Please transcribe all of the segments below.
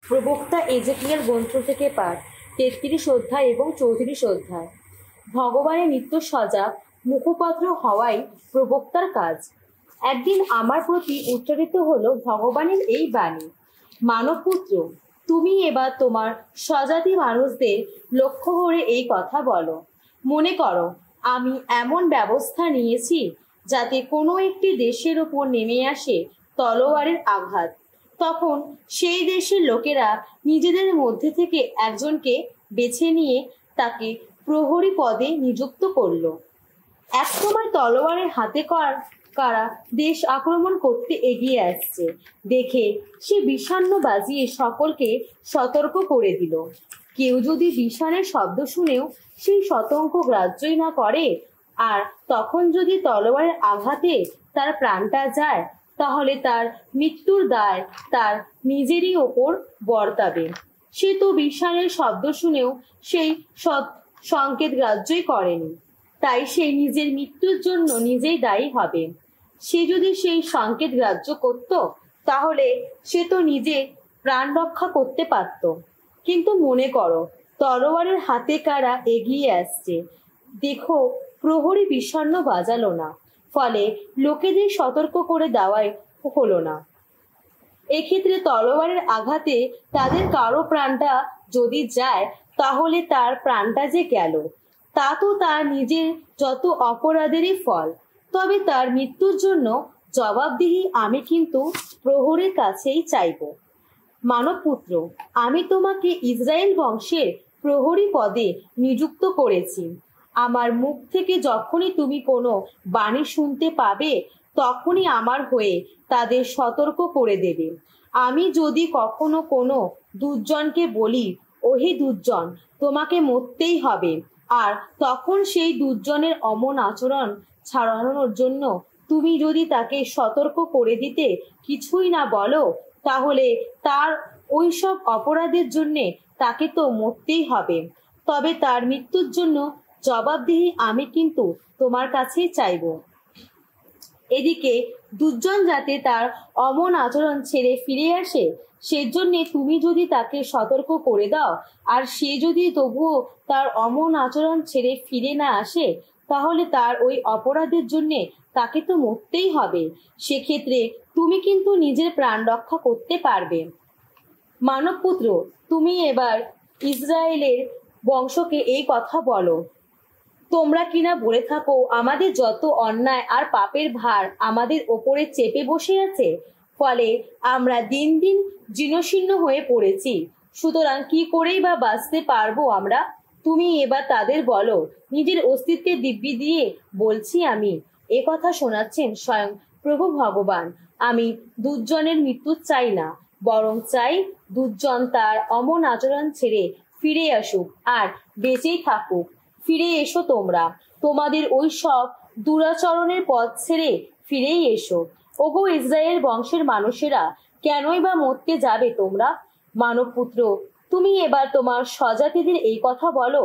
প্রবক্তা এজেকিয়েল গ্রন্থ থেকে পাঠ ৩৩ অধ্যায় এবং ৩৪ অধ্যায়। ভগবানের নিত্য সজাগ মুখপত্র হওয়াই প্রবক্তার কাজ। একদিন আমার প্রতি উচ্চারিত হলো ভগবানের এই বাণী, মানবপুত্র, তুমি এবার তোমার স্বজাতি মানুষদের লক্ষ্য করে এই কথা বলো। মনে করো, আমি এমন ব্যবস্থা নিয়েছি যাতে কোনো একটি দেশের ওপর নেমে আসে তলোয়ারের আঘাত। তখন সেই দেশের লোকেরা নিজেদের মধ্যে থেকে একজনকে বেছে নিয়ে তাকে প্রহরী পদে নিযুক্ত করল। একসময় তলোয়ারের হাতে কারা দেশ আক্রমণ করতে এগিয়ে আসছে দেখে সে বিষান্ন বাজিয়ে সকলকে সতর্ক করে দিল। কেউ যদি বিষানের শব্দ শুনেও সেই সতর্ক গ্রাহ্যই না করে, আর তখন যদি তলোয়ারের আঘাতে তার প্রাণটা যায়, তাহলে তার মৃত্যুর দায় তার নিজেরই ওপর বর্তাবে। সে তো বিষানের শব্দ শুনেও সেই সংকেত গ্রাহ্যই করেনি, তাই সে নিজের মৃত্যুর জন্য নিজেই দায়ী হবে। সে যদি সেই সংকেত গ্রাহ্য করত, তাহলে সে তো নিজে প্রাণ রক্ষা করতে পারত। কিন্তু মনে করো, তলোয়ারের হাতে কারা এগিয়ে আসছে, দেখো প্রহরী বিষণ্ণ বাজালো না, ফলে লোকেদের সতর্ক করে দেওয়াই হলো না। এক্ষেত্রে তলোয়ারের আঘাতে তাদের কারো প্রাণটা যদি যায়, তাহলে তার প্রাণটা যে গেল, তা তো তার নিজের যত অপরাধেরই ফল। তবে তার মৃত্যুর জন্য জবাবদিহি আমি কিন্তু প্রহরের কাছেই চাইব। মানবপুত্র, আমি তোমাকে ইসরায়েল বংশের প্রহরী পদে নিযুক্ত করেছি। আমার মুখ থেকে যখনই তুমি কোনো বাণী শুনতে পাবে, তখনই আমার হয়ে তাদের সতর্ক করে দেবে। আমি যদি কখনো কোনো দুর্জনকে বলি, ওহে দুর্জন, তোমাকে মরতেই হবে, আর তখন সেই দুর্জনের অমন আচরণ ছাড়ানোর জন্য তুমি যদি তাকে সতর্ক করে দিতে কিছুই না বলো, তাহলে তার ওই সব অপরাধের জন্যে তাকে তো মরতেই হবে। তবে তার মৃত্যুর জন্য জবাবদিহি আমি কিন্তু তোমার কাছেই চাইব। এদিকে দুর্জন যাতে তার অমন আচরণ ছেড়ে ফিরে আসে, সেজন্যে তুমি যদি তাকে সতর্ক করে দাও, আর সে যদি তবুও তার অমন আচরণ ছেড়ে ফিরে না আসে, তাহলে তার ওই অপরাধের জন্যে তাকে তো মরতেই হবে। সেক্ষেত্রে তুমি কিন্তু নিজের প্রাণ রক্ষা করতে পারবে। মানবপুত্র, তুমি এবার ইসরায়েলের বংশকে এই কথা বলো, তোমরা কিনা বলে থাকো আমাদের যত অন্যায় আর পাপের ভার আমাদের ওপরে চেপে বসে আছে, ফলে আমরা দিন দিন জীর্ণশীর্ণ হয়ে পড়েছি। সুতরাং কি করেই বা বাঁচতে পারবো আমরা? তুমি এবার তাদের বলো, নিজের অস্তিত্বের দিব্যি দিয়ে বলছি আমি। এ কথা শোনাচ্ছেন স্বয়ং প্রভু ভগবান। আমি দুর্জনের মৃত্যু চাই না, বরং চাই দুর্জন তার অমন আচরণ ছেড়ে ফিরে আসুক আর বেঁচেই থাকুক। ফিরে এসো তোমরা, তোমাদের ওই সব দুরাচরণের পথ ছেড়ে ফিরেই এসো। ওগো ইসরায়েল বংশের মানুষেরা, কেনই বা মরতে যাবে তোমরা? মানবপুত্র, তুমি এবার তোমার স্বজাতিদের এই কথা বলো,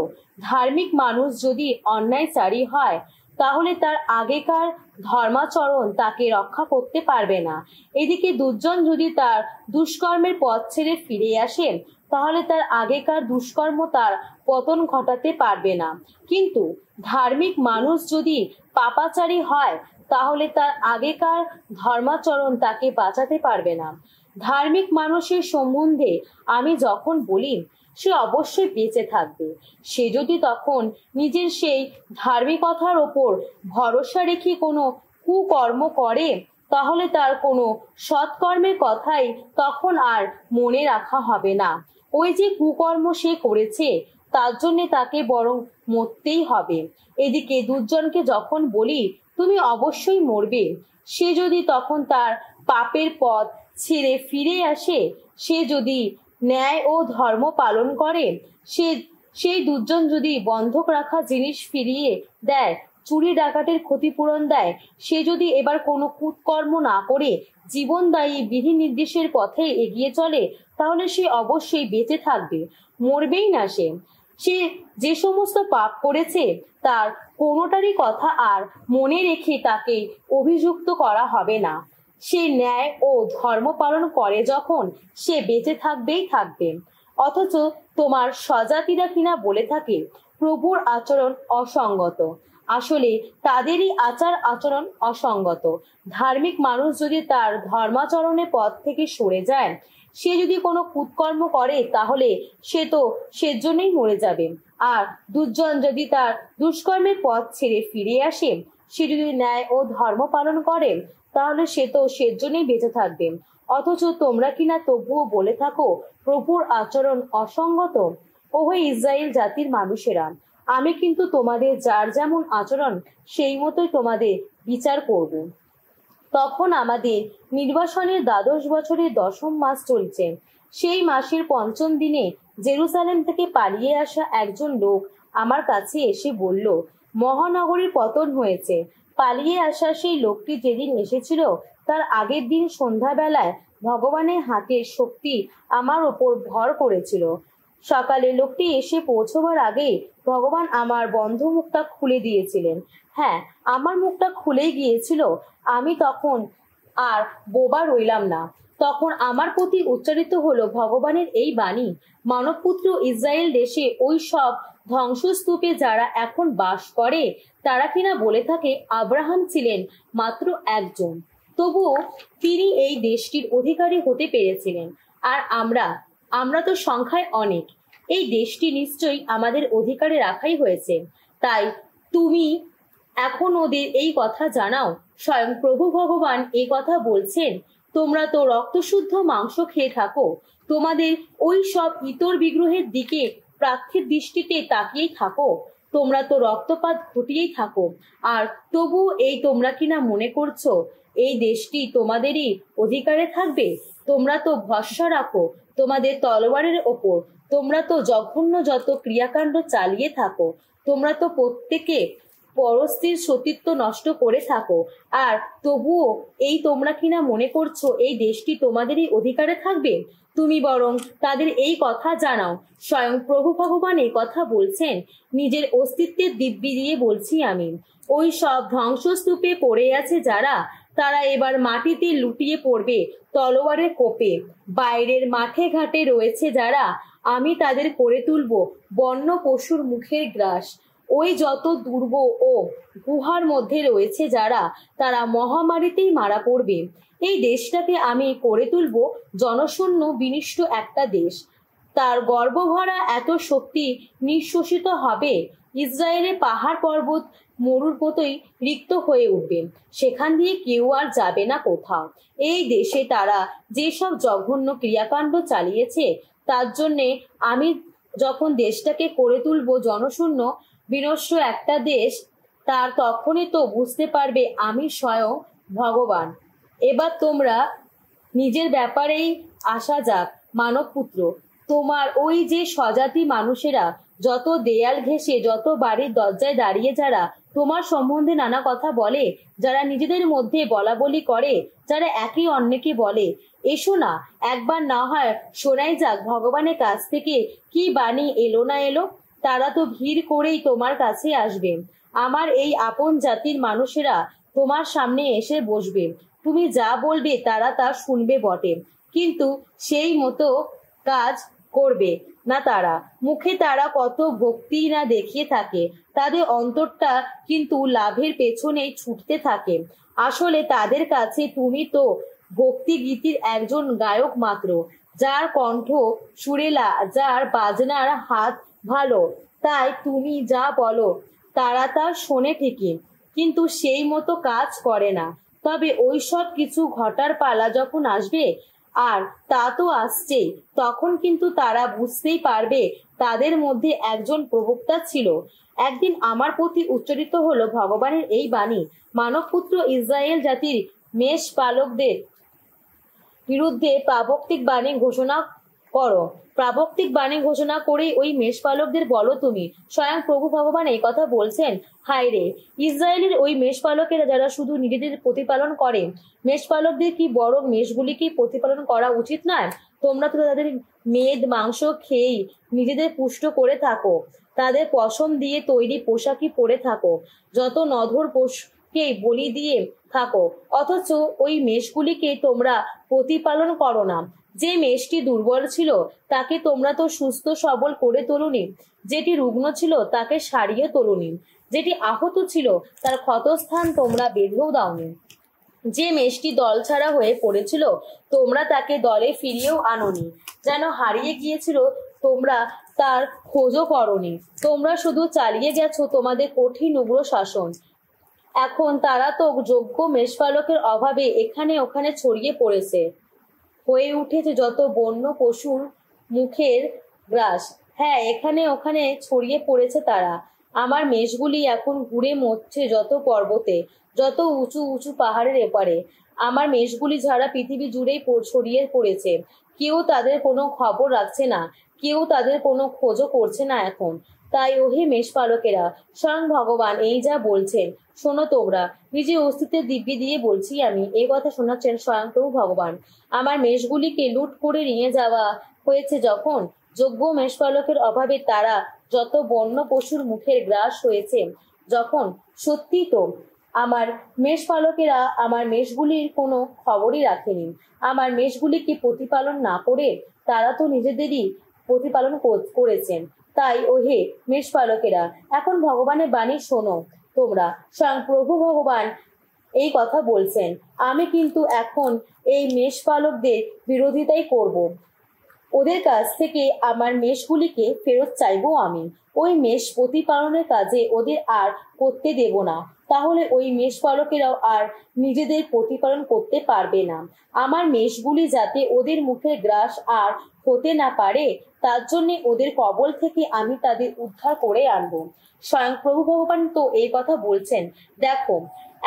ধার্মিক মানুষ যদি অন্যায়চারী হয়, তাহলে তার আগেকার ধর্মাচরণ তাকে রক্ষা করতে পারবে না। এদিকে দুর্জন যদি তার দুষ্কর্মের পথ ছেড়ে ফিরে আসেন, তাহলে তার আগেকার দুষ্কর্ম তার পতন ঘটাতে পারবে না। কিন্তু ধার্মিক মানুষ যদি পাপাচারী হয়, তাহলে তার আগেকার ধর্মাচরণ তাকে বাঁচাতে পারবে না। ধার্মিক মানুষের সম্বন্ধে আমি যখন বলি, সে অবশ্যই বেঁচে থাকবে। সে যদি তখন নিজের সেই ধার্মিকতার ওপর ভরসা রেখে কোনো কুকর্ম করে, তাহলে তার কোনো সৎকর্মের কথাই তখন আর মনে রাখা হবে না। ওই যে কুকর্ম সে করেছে, তার জন্যে তাকে বরং মরতেই হবে। এদিকে দুর্জনকে যখন বলি তুমি অবশ্যই মরবে, সে যদি তখন তার পাপের পথ ছেড়ে ফিরে আসে, সে যদি ন্যায় ও ধর্ম পালন করে, সেই দুর্জন যদি বন্ধক রাখা জিনিস ফিরিয়ে দেয়, চুরি ডাকাতের ক্ষতিপূরণ দেয়, সে যদি এবার কোনো কুৎকর্ম না করে জীবনদায়ী বিধি নির্দেশের পথে এগিয়ে চলে, তাহলে সে অবশ্যই বেঁচে থাকবে, মরবেই না। সে যে সমস্ত পাপ করেছে তার কোনোটারই কথা আর মনে রেখে তাকে অভিযুক্ত করা হবে না। সে ন্যায় ও ধর্ম পালন করে যখন সে বেঁচে থাকবেই থাকবে। অথচ তোমার স্বজাতিরা কিনা বলে থাকে প্রভুর আচরণ অসঙ্গত। আসলে তাদেরই আচার আচরণ অসঙ্গত। ধার্মিক মানুষ যদি তার ধর্মাচরণের পথ থেকে সরে যায়, সে যদি কোনো কুৎকর্ম করে, তাহলে সে তো সেজন্যই মরে যাবে। আর দুর্জন যদি তার দুষ্কর্মের পথ ছেড়ে ফিরে আসে, সে যদি ন্যায় ও ধর্ম পালন করে, তাহলে সে তো সেজন্যই বেঁচে থাকবে। অথচ তোমরা কিনা তবুও বলে থাকো প্রভুর আচরণ অসঙ্গত। ওহে ইসরায়েল জাতির মানুষেরা, আমি কিন্তু তোমাদের যার যেমন আচরণ সেই মতোই তোমাদের বিচার করব। তখন আমাদের নির্বাসনের 12 বছরের 10ম মাস চলছে। সেই মাসের 5ম দিনে জেরুজালেম থেকে পালিয়ে আসা একজন লোক আমার কাছে এসে বলল, মহানগরীর পতন হয়েছে। পালিয়ে আসা সেই লোকটি যেদিন এসেছিল তার আগের দিন সন্ধ্যাবেলায় ভগবানের হাতের শক্তি আমার ওপর ভর করেছিল। সকালে লোকটি এসে পৌঁছবার আগে ভগবান আমার বন্ধ মুখটা খুলে দিয়েছিলেন। হ্যাঁ, আমার মুখটা খুলেই গিয়েছিল। আমি তখন আর বোবা রইলাম না। তখন আমার প্রতি উচ্চারিত হলো ভগবানের এই বাণী, মানবপুত্র, ইসরায়েল দেশে ওই সব ধ্বংসস্তূপে যারা এখন বাস করে, তারা কিনা বলে থাকে আব্রাহাম ছিলেন মাত্র একজন, তবুও তিনি এই দেশটির অধিকারী হতে পেরেছিলেন। আর আমরা তো সংখ্যায় অনেক। এই দেশটি নিশ্চয়ই আমাদের অধিকারে রাখাই হয়েছে। তাই তুমি এখন ওদের এই কথা জানাও। স্বয়ং প্রভু ভগবান এই কথা বলছেন, তোমরা তো রক্তশুদ্ধ মাংস খেয়ে থাকো, তোমাদের ওই সব ইতর বিগ্রহের দিকে প্রার্থীর দৃষ্টিতে তাকিয়েই থাকো, তোমরা তো রক্তপাত ঘটিয়েই থাকো। আর তবু এই তোমরা কিনা মনে করছো এই দেশটি তোমাদেরই অধিকারে থাকবে। তোমরা তো ভরসা রাখো তোমাদের তলোয়ারের ওপর। তোমরা তো জঘন্য যত ক্রিয়াকাণ্ড চালিয়ে থাকো। তোমরা তো প্রত্যেকে পরস্ত্রীর সতীত্ব নষ্ট করে থাকো। আর তবুও এই তোমরা কিনা মনে করছো এই দেশটি তোমাদেরই অধিকারে থাকবে। তুমি বরং তাদের এই কথা জানাও। স্বয়ং প্রভু ভগবান এই কথা বলছেন, নিজের অস্তিত্বের দিব্যি দিয়ে বলছি আমি। ওই সব ধ্বংসস্তূপে পড়ে আছে যারা, তারা এবার মাটিতে লুটিয়ে পড়বে তলোয়ারের কোপে। বাইরের মাঠে ঘাটে রয়েছে যারা, আমি তাদের করে তুলব বন্য পশুর মুখের গ্রাস। ওই যত দুর্গ ও গুহার মধ্যে রয়েছে যারা, তারা মহামারীতেই মারা পড়বে। এই দেশটাকে আমি করে তুলব জনশূন্য বিনিষ্ট একটা দেশ। তার গর্ভভরা এত শক্তি নিঃশ্বসিত হবে, ইসরায়েলের পাহাড় পর্বত মরুর মতোই রিক্ত হয়ে উঠবে। সেখান দিয়ে কেউ আর যাবে না কোথাও। এই দেশে তারা যেসব জঘন্য ক্রিয়াকাণ্ড চালিয়েছে, তার জন্যে আমি যখন দেশটাকে করে তুলব জনশূন্য বিনষ্ট একটা দেশ, তার তখনই তো বুঝতে পারবে আমি স্বয়ং ভগবান। এবার তোমরা নিজের ব্যাপারেই আসা যাক। মানবপুত্র, তোমার ওই যে স্বজাতি মানুষেরা, যত দেয়াল ঘেঁষে, যত বাড়ির দরজায় দাঁড়িয়ে যারা তোমার সম্বন্ধে নানা কথা বলে, যারা নিজেদের মধ্যে বলা বলি করে, যারা একে অন্যকে বলে, এসো না একবার না হয় শোনাই যাক ভগবানের কাছ থেকে কি বাণী এলো না এলো। তারা তো ভিড় করেই তোমার কাছে আসবে। আমার এই আপন জাতির মানুষেরা তোমার সামনে এসে বসবে। তুমি যা বলবে তারা তা শুনবে বটে, কিন্তু সেই মতো কাজ করবে না তারা। মুখে তারা কত ভক্তি না দেখিয়ে থাকে, তাদের অন্তরটা কিন্তু লাভের পেছনেই ছুটতে থাকে। আসলে তাদের কাছে তুমি তো ভক্তি গীতির একজন গায়ক মাত্র, যার কণ্ঠ সুরেলা, যার বাজনার হাত ভালো। তাই তুমি যা বলো তারা তা শোনে ঠিকই, কিন্তু সেই মতো কাজ করে না। তবে ওই সব কিছু ঘটার পালা যখন আসবে, আর তা তো আসছেই, তখন কিন্তু তারা বুঝতেই পারবে তাদের মধ্যে একজন প্রবক্তা ছিল। একদিন আমার প্রতি উচ্চারিত হলো ভগবানের এই বাণী, মানবপুত্র, ইসরায়েল জাতির মেষ পালকদের বিরুদ্ধে প্রাবক্তিক বাণী ঘোষণা করো। প্রাবক্তিক বাণী ঘোষণা করেই ওই মেষপালকদের বলো তুমি, স্বয়ং প্রভু ভগবান এই কথা বলছেন। হায় রে, ইসরায়েলের ওই মেষপালকেরা যারা শুধু নিজেদের প্রতিপালন করে, মেষপালকদের কি বরং মেষগুলিকে প্রতিপালন করা উচিত নয়? তোমরা তো তাদের মেদ মাংস খেয়েই নিজেদের পুষ্ট করে থাকো, তাদের পশম দিয়ে তৈরি পোশাকই পরে থাকো। যত নধর কে বলি দিয়ে থাকো, অথচ ওই মেষগুলিকে তোমরা প্রতিপালন করো না। যে মেষটি দুর্বল ছিল তাকে তোমরা তো সুস্থ সবল করে তোলনি, যেটি রুগ্ন ছিল তাকে সারিয়ে তোলনি, যেটি আহত ছিল তার ক্ষতস্থান তোমরা বেঁধেও দাওনি, যে মেষটি দলছাড়া হয়ে পড়েছিল তোমরা তাকে দলে ফিরিয়েও আনোনি, যেন হারিয়ে গিয়েছিল তোমরা তার খোঁজও করনি। তোমরা শুধু চালিয়ে গেছো তোমাদের কঠিন উগ্র শাসন। এখন তারা তো যোগ্য মেষপালকের অভাবে এখানে ওখানে ছড়িয়ে পড়েছে, হয়ে উঠেছে যত বন্য পশুর মুখের গ্রাস। হ্যাঁ, এখানে ওখানে ছড়িয়ে পড়েছে তারা। আমার মেষগুলি এখন ঘুরে মরছে যত পর্বতে, যত উঁচু উঁচু পাহাড়ের এপারে। আমার মেষগুলি যারা পৃথিবী জুড়েই ছড়িয়ে পড়েছে, কেউ তাদের কোনো খবর রাখছে না, কেউ তাদের কোনো খোঁজও করছে না এখন। তাই ওহে মেষপালকেরা, স্বয়ং ভগবান এই যা বলছেন শোনো তোমরা। নিজের অস্তিত্বের দিব্যি দিয়ে বলছি আমি, এই কথা শোনাচ্ছেন স্বয়ং প্রভু ভগবান। আমার মেষগুলিকে লুট করে নিয়ে যাওয়া হয়েছে যখন, যোগ্য মেষপালকের অভাবে তারা যত বন্য পশুর মুখের গ্রাস হয়েছে যখন, সত্যি তো আমার মেষপালকেরা আমার মেষগুলির কোনো খবরই রাখেনি। আমার মেষগুলিকে প্রতিপালন না করে তারা তো নিজেদেরই প্রতিপালন করেছেন। তাই ওহে মেষপালকেরা, এখন ভগবানের বাণী শোনো তোমরা। স্বয়ং প্রভু ভগবান এই কথা বলছেন। আমি কিন্তু এখন এই মেষপালকদের বিরোধিতাই করব, ওদের কাছ থেকে আমার মেষগুলিকে ফেরত চাইবো আমি। ওই মেষ প্রতিপালনের কাজে ওদের আর করতে দেব না, তাহলে ওই মেষপালকেরাও আর নিজেদের প্রতিপালন করতে পারবে না। আমার মেষগুলি যাতে ওদের মুখের গ্রাস আর হতে না পারে, তার জন্য ওদের কবল থেকে আমি তাদের উদ্ধার করে আনবো। স্বয়ং প্রভু ভগবান তো এই কথা বলছেন। দেখো,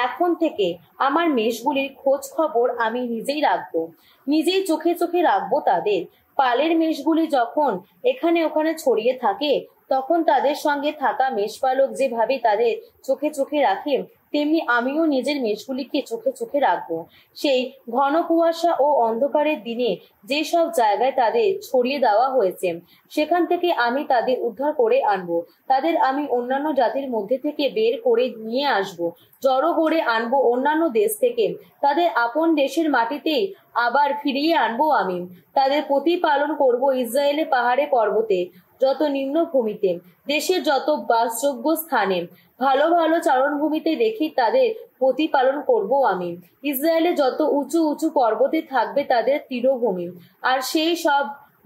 এখন থেকে আমার মেষগুলির খোঁজ খবর আমি নিজেই রাখবো, নিজেই চোখে চোখে রাখবো তাদের। পালের মেষগুলি যখন এখানে ওখানে ছড়িয়ে থাকে, তখন তাদের সঙ্গে থাকা মেষপালক যেভাবে তাদের চোখে চোখে রাখে, তেমনি আমিও নিজের মেষগুলিকে চোখে চোখে রাখবো। সেই ঘন কুয়াশা ও অন্ধকারের দিনে যে সব জায়গায় তাদের ছড়িয়ে দেওয়া হয়েছে, সেখান থেকে আমি তাদের উদ্ধার করে আনবো। তাদের আমি অন্যান্য জাতির মধ্যে থেকে বের করে নিয়ে আসবো, জড়ো করে আনবো অন্যান্য দেশ থেকে, তাদের আপন দেশের মাটিতেই আবার ফিরিয়ে আনবো আমি। তাদের প্রতিপালন করব ইসরায়েলে পাহাড়ে পর্বতে, যত নিম্ন ভূমিতে, দেশের যত বাসযোগ্য স্থানে, ভালো ভালো চারণভূমিতে রেখে তাদের প্রতিপালন করব আমি। ইসরায়েলে যত উঁচু উঁচু পর্বতে থাকবে তাদের তীরভূমি, আর সেই সব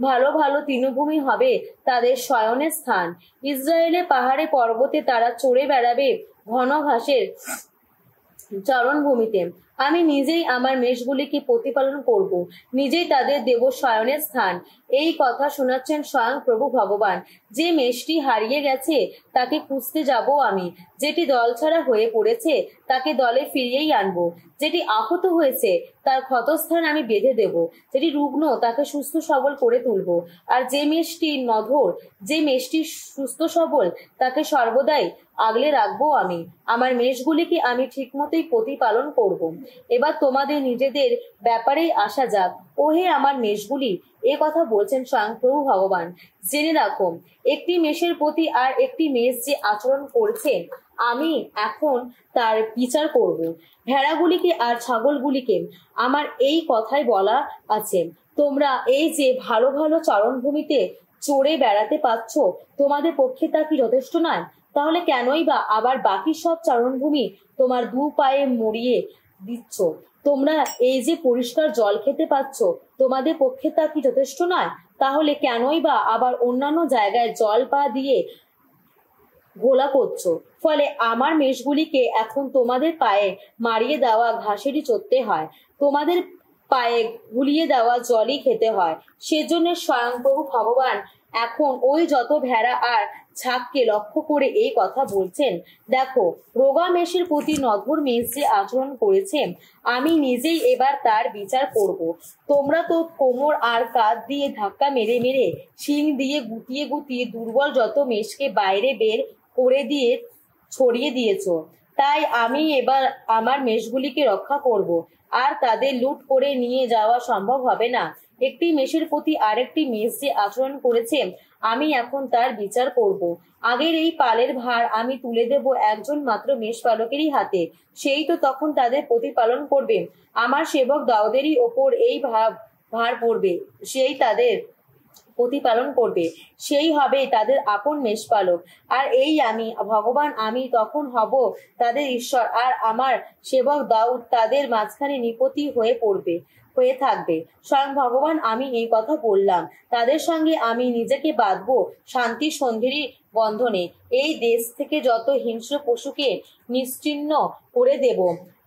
ভালো ভালো তৃণভূমি হবে তাদের শয়নের স্থান। ইসরায়েলে পাহাড়ে পর্বতে তারা চড়ে বেড়াবে ঘন ঘাসের চারণভূমিতে। আমি নিজেই আমার মেষগুলিকে প্রতিপালন করব, নিজেই তাদের দেব শয়নের স্থান। এই কথা শোনাচ্ছেন স্বয়ং প্রভু ভগবান। যে মেষটি হারিয়ে গেছে তাকে খুঁজতে যাব আমি, যেটি দলছাড়া হয়ে পড়েছে তাকে দলে ফিরিয়েই আনবো, যেটি আহত হয়েছে তার ক্ষতস্থান আমি বেঁধে দেব, যেটি রুগ্ন তাকে সুস্থ সবল করে তুলব। আর যে মেষটি নধর, যে মেষটি সুস্থ সবল, তাকে সর্বদাই আগলে রাখবো আমি। আমার মেষগুলিকে আমি ঠিকমতোই প্রতিপালন করব। এবার তোমাদের নিজেদের ব্যাপারেই আসা যাক। ওহে আমার মেষগুলি, এ কথা বলছেন স্বয়ং প্রভু ভগবান। জেনে রাখো, একটি মেষের প্রতি আর একটি মেষ যে আচরণ করছে, আমি এখন তার বিচার করব। ভেড়াগুলিকে আর ছাগলগুলিকে আমার এই কথাই বলা আছে, তোমরা এই যে ভালো ভালো চারণভূমিতে চড়ে বেড়াতে পাচ্ছ, তোমাদের পক্ষে তা কি যথেষ্ট নয়? তাহলে কেনই বা আবার বাকি সব চারণভূমি তোমার দু পায়ে মরিয়ে দিচ্ছ? তোমরা এই যে পরিষ্কার জল খেতে পাচ্ছ, তোমাদের পক্ষে তা কি যথেষ্ট নয়? তাহলে কেনই বা আবার অন্যান্য জায়গায় জল পা দিয়ে ঘোলা করছো? ফলে আমার মেষগুলিকে এখন তোমাদের পায়ে মারিয়ে দেওয়া ঘাসেরই চড়তে হয়, তোমাদের পায়ে গুলিয়ে দেওয়া জলই খেতে হয়। সেজন্য স্বয়ংপ্রভু ভগবান এখন ওই যত ভেড়া আর ছাগকে লক্ষ্য করে এই কথা বলছেন। দেখো, রোগা মেষের প্রতি নধর মেষ যে আচরণ করেছে, আমি নিজেই এবার তার বিচার করব। তোমরা তো কোমর আর কাঁধ দিয়ে ধাক্কা মেরে মেরে, শিং দিয়ে গুটিয়ে গুটিয়ে দুর্বল যত মেষকে বাইরে বের করে দিয়ে ছড়িয়ে দিয়েছ। তাই আমি এবার আমার মেষগুলিকে রক্ষা করব, আর তাদের লুট করে নিয়ে যাওয়া সম্ভব হবে না। একটি মেষের প্রতি আরেকটি মেষ যে আচরণ করেছে, আমি এখন তার বিচার করব। আগের এই পালের ভার আমি তুলে দেব একজন মাত্র মেষপালকেরই হাতে, সেই তো তখন তাদের প্রতিপালন করবে। আমার সেবক দাউদেরই ওপর এই ভার পড়বে, সেই তাদের প্রতিপালন করবে, সেই হবে তাদের আপন মেষপালক। আর এই আমি ভগবান, আমি তখন হব তাদের ঈশ্বর, আর আমার সেবক দাউদ তাদের মাঝখানে নিপতি হয়ে থাকবে। স্বয়ং ভগবান আমি এই কথা বললাম। তাদের সঙ্গে আমি নিজেকে বাঁধবো শান্তি সন্ধিরই বন্ধনে। এই দেশ থেকে যত হিংস্র পশুকে নিশ্চিহ্ন করে দেব,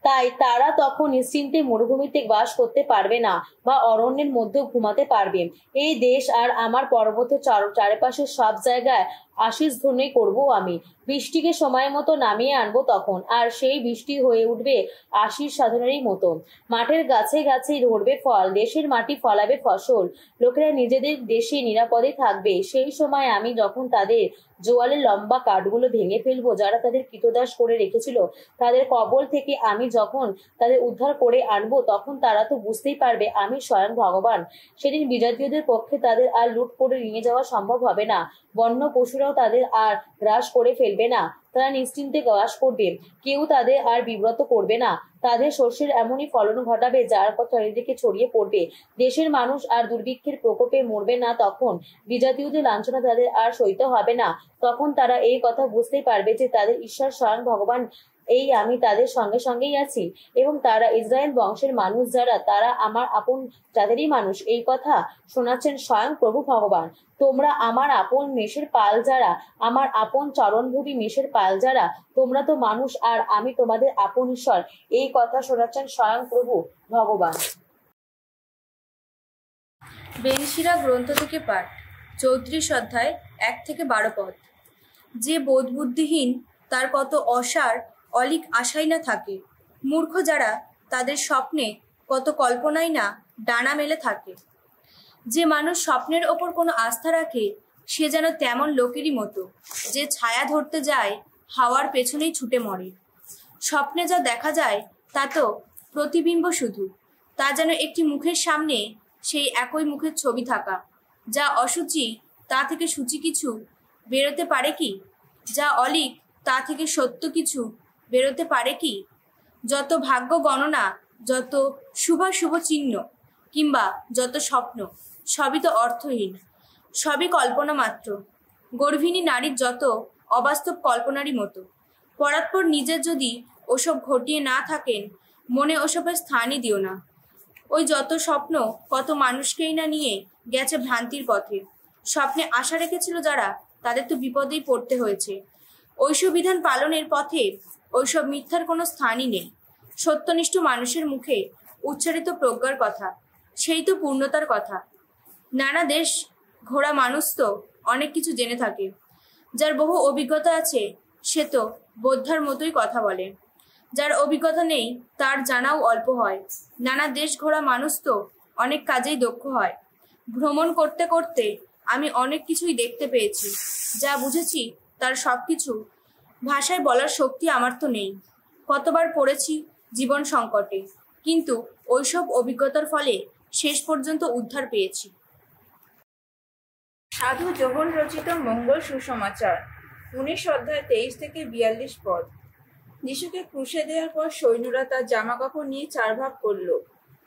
তাই তারা তখন নিশ্চিন্তে মরুভূমিতে বাস করতে পারবে না বা অরণ্যের মধ্যে ঘুমাতে পারবে। এই দেশ আর আমার পর্বতের চারপাশের সব জায়গায় আশিস ধ্বনি করবো আমি। বৃষ্টিকে সময় মতো নামিয়ে আনবো তখন, আর সেই বৃষ্টি হয়ে উঠবে আশিস সাধনেরই মতো। মাঠের গাছে গাছে ধরবে ফল, দেশের মাটি ফলাবে ফসল, লোকেরা নিজেদের দেশে নিরাপদে থাকবে। সেই সময় আমি যখন তাদের জোয়ালের লম্বা কাঠগুলো ভেঙে ফেলবো, যারা তাদের কৃতদাস করে রেখেছিল, তাদের কবল থেকে আমি যখন তাদের উদ্ধার করে আনবো, তখন তারা তো বুঝতেই পারবে আমি স্বয়ং ভগবান। সেদিন বিজাতীয়দের পক্ষে তাদের আর লুট করে নিয়ে যাওয়া সম্ভব হবে না, বন্য পশুরাও তাদের আর গ্রাস করে ফেলবে না। তারা নিশ্চিন্তে বাস করবে, কেউ তাদের আর বিব্রত করবে না। তাদের শস্যের এমনই ফলন ঘটাবে যার কথা চারিদিকে ছড়িয়ে পড়বে। দেশের মানুষ আর দুর্ভিক্ষের প্রকোপে মরবে না তখন। বিজাতীয়দের লাঞ্ছনা তাদের আর সইতে হবে না। তখন তারা এই কথা বুঝতেই পারবে যে তাদের ঈশ্বর স্বয়ং ভগবান, এই আমি তাদের সঙ্গে সঙ্গেই আছি। এবং তারা ইসরায়েল বংশের মানুষ যারা, তারা আমার আপন জাতেরই মানুষ, এই কথা শোনাচ্ছেন স্বয়ং প্রভু ভগবান। তোমরা আমার আপন মেষের পাল যারা, আমার আপন চরণভূমি মেষের পাল যারা, তোমরা তো মানুষ আর আমি তোমাদের আপন ঈশ্বর, এই কথা শোনাচ্ছেন স্বয়ং প্রভু ভগবান। বেনশিরা গ্রন্থ থেকে পাঠ, 34 অধ্যায়, 1 থেকে 12 পদ। যে বোধবুদ্ধিহীন তার কত অসার অলিক আশাই না থাকে, মূর্খ যারা তাদের স্বপ্নে কত কল্পনাই না ডানা মেলে থাকে। যে মানুষ স্বপ্নের ওপর কোনো আস্থা রাখে, সে যেন তেমন লোকেরই মতো যে ছায়া ধরতে যায় হাওয়ার পেছনেই ছুটে মরে। স্বপ্নে যা দেখা যায় তা তো প্রতিবিম্ব শুধু, তা যেন একটি মুখের সামনে সেই একই মুখের ছবি থাকা। যা অসুচি তা থেকে সূচি কিছু বেরোতে পারে কি? যা অলিক তা থেকে সত্য কিছু বেরোতে পারে কি? যত ভাগ্য গণনা, যত শুভ চিহ্ন কিংবা যত স্বপ্ন, সবই তো অর্থহীন, সবই কল্পনা মাত্র। গর্ভিণী নারীর যত অবাস্তব কল্পনারই মতো। পরাৎপর নিজের যদি ওসব ঘটিয়ে না থাকেন, মনে ওসবের স্থানই দিও না। ওই যত স্বপ্ন কত মানুষকেই না নিয়ে গেছে ভ্রান্তির পথে। স্বপ্নে আশা রেখেছিল যারা, তাদের তো বিপদেই পড়তে হয়েছে। ওইসব বিধান পালনের পথে ওইসব মিথ্যার কোনো স্থানই নেই। সত্যনিষ্ঠ মানুষের মুখে উচ্চারিত প্রজ্ঞার কথা, সেই তো পূর্ণতার কথা। নানা দেশ ঘোরা মানুষ তো অনেক কিছু জেনে থাকে। যার বহু অভিজ্ঞতা আছে সে তো বোদ্ধার মতোই কথা বলে, যার অভিজ্ঞতা নেই তার জানাও অল্প হয়। নানা দেশ ঘোরা মানুষ তো অনেক কাজেই দক্ষ হয়। ভ্রমণ করতে করতে আমি অনেক কিছুই দেখতে পেয়েছি, যা বুঝেছি তার সব কিছু ভাষায় বলার শক্তি আমার তো নেই। কতবার পড়েছি জীবন সংকটে, কিন্তু ওইসব অভিজ্ঞতার ফলে শেষ পর্যন্ত উদ্ধার পেয়েছি। সাধু যোগন রচিত মঙ্গল সুসমাচার, 19 অধ্যায় 23 থেকে 42 পদ। যিশুকে ক্রুশে দেওয়ার পর সৈন্যরা তার জামা কাপড় নিয়ে 4 ভাগ করলো,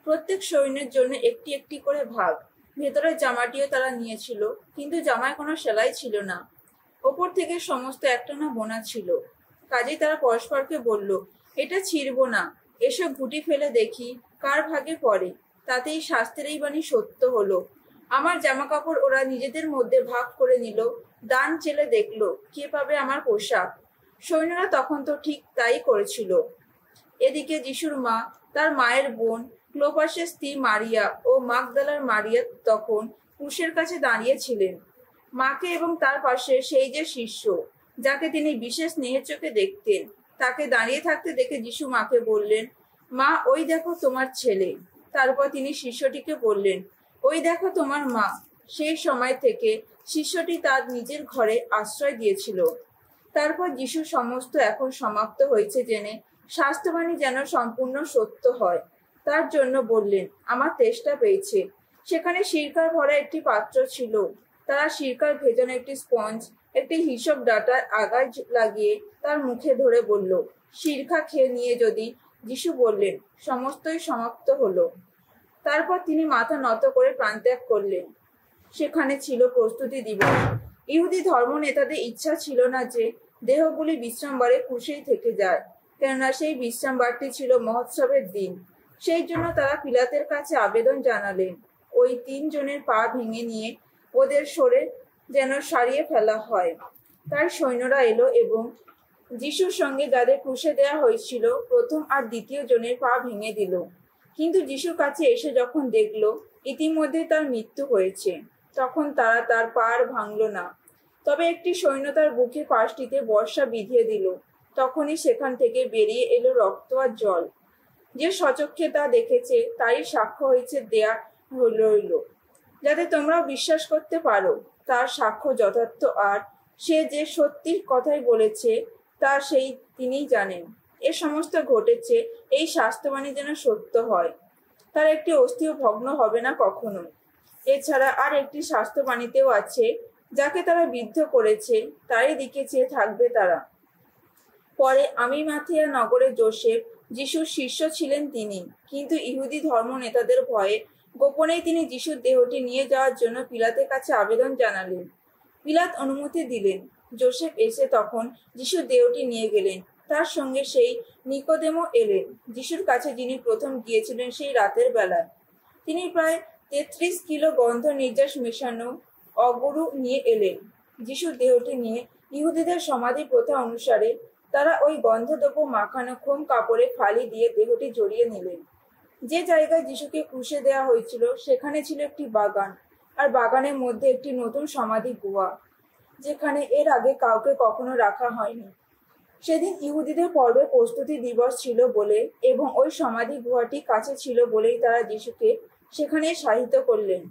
প্রত্যেক সৈন্যের জন্য একটি একটি করে ভাগ। ভেতরের জামাটিও তারা নিয়েছিল, কিন্তু জামায় কোনো সেলাই ছিল না, ওপর থেকে সমস্ত একটানা বোনা ছিল। কাজেই তারা পরস্পরকে বলল, এটা ছিঁড়ব না, এসব ঘুটি ফেলে দেখি কার ভাগে পড়ে, তাতেই শাস্ত্রের এই বাণী সত্য হলো। আমার জামা কাপড় ওরা নিজেদের মধ্যে ভাগ করে নিল, দান চেলে দেখলো কে পাবে আমার পোশাক। সৈন্যরা তখন তো ঠিক তাই করেছিল। এদিকে যিশুর মা, তার মায়ের বোন ক্লোপাসের স্ত্রী মারিয়া ও মাগদালার মারিয়া তখন ক্রুশের কাছে দাঁড়িয়েছিলেন। মাকে এবং তার পাশে সেই যে শিষ্য, যাকে তিনি বিশেষ স্নেহের চোখে দেখতেন, তাকে দাঁড়িয়ে থাকতে দেখে যিশু মাকে বললেন, মা, ওই দেখো তোমার ছেলে। তারপর তিনি শিষ্যটিকে বললেন, ওই দেখো তোমার মা। সেই সময় থেকে শিষ্যটি তার নিজের ঘরে আশ্রয় দিয়েছিল। তারপর যিশু সমস্ত এখন সমাপ্ত হয়েছে জেনে শাস্ত্রবাণী যেন সম্পূর্ণ সত্য হয়, তার জন্য বললেন, আমার তেষ্টা পেয়েছে। সেখানে সিরকার ভরা একটি পাত্র ছিল। তারা সিরকার ভেজানো একটি স্পঞ্জ একটি হিসব ডাটার আগায় লাগিয়ে তার মুখে ধরে বলল, সিরকা খেয়ে নিয়ে যদি। যিশু বললেন, সমস্তই সমাপ্ত হলো। তারপর তিনি মাথা নত করে প্রাণত্যাগ করলেন। সেখানে ছিল প্রস্তুতি দিবস। ইহুদি ধর্ম নেতাদের ইচ্ছা ছিল না যে দেহগুলি বিশ্রামবারে ক্রুশেই থেকে যায়, কেননা সেই বিশ্রামবারটি ছিল মহোৎসবের দিন। সেই জন্য তারা পিলাতের কাছে আবেদন জানালেন, ওই 3 জনের পা ভেঙে নিয়ে ওদের সরে যেন সারিয়ে ফেলা হয়। তার সৈন্যরা এলো এবং যিশুর সঙ্গে যাদের ক্রুশে দেয়া হয়েছিল প্রথম আর দ্বিতীয় জনের পা ভেঙে দিল। কিন্তু যিশুর কাছে এসে যখন দেখল ইতিমধ্যে তার মৃত্যু হয়েছে, তখন তারা তার পা আর ভাঙল না। তবে একটি সৈন্য তার বুকে পাশটিতে বর্ষা বিধিয়ে দিল। তখনই সেখান থেকে বেরিয়ে এলো রক্ত আর জল। যে সচক্ষে তা দেখেছে তারই সাক্ষ্য হয়েছে দেয়া রইল, যাতে তোমরাও বিশ্বাস করতে পারো। তার সাক্ষ্য যথার্থ, আর সে যে সত্যি কথাই বলেছে তা সেই তিনিই জানেন। এ সমস্ত ঘটেছে এই শাস্ত্রবাণী যেন সত্য হয়। তার একটি অস্থিও ভগ্ন হবে না কখনো। এছাড়া আর একটি শাস্ত্রবাণীতেও আছে, যাকে তারা বিদ্ধ করেছে তারই দিকে চেয়ে থাকবে তারা। পরে আমিমাথিয়া নগরে যোসেফ, যিশুর শিষ্য ছিলেন তিনি, কিন্তু ইহুদি ধর্ম নেতাদের ভয়ে গোপনেই তিনি যিশুর দেহটি নিয়ে যাওয়ার জন্য পিলাতের কাছে আবেদন জানালেন। পিলাত অনুমতি দিলেন। যোসেফ এসে তখন যিশুর দেহটি নিয়ে গেলেন। তার সঙ্গে সেই নিকোদেমও এলেন, যিশুর কাছে যিনি প্রথম গিয়েছিলেন সেই রাতের বেলায়। তিনি প্রায় 33 কিলো গন্ধ নির্যাস মেশানো অগরু নিয়ে এলেন। যিশুর দেহটি নিয়ে ইহুদিদের সমাধি প্রথা অনুসারে তারা ওই গন্ধদ্রব্য মাখানো খোম কাপড়ে ফালি দিয়ে দেহটি জড়িয়ে নিলেন। যে জায়গায় যিশুকে ক্রুশে দেওয়া হয়েছিল সেখানে ছিল একটি বাগান, আর বাগানের মধ্যে একটি নতুন সমাধি গুহা, যেখানে এর আগে কাউকে কখনো রাখা হয়নি। সেদিন ইহুদিদের পর্বে প্রস্তুতি দিবস ছিল বলে এবং ওই সমাধি গুহাটি কাছে ছিল বলেই তারা যিশুকে সেখানে শায়িত করলেন।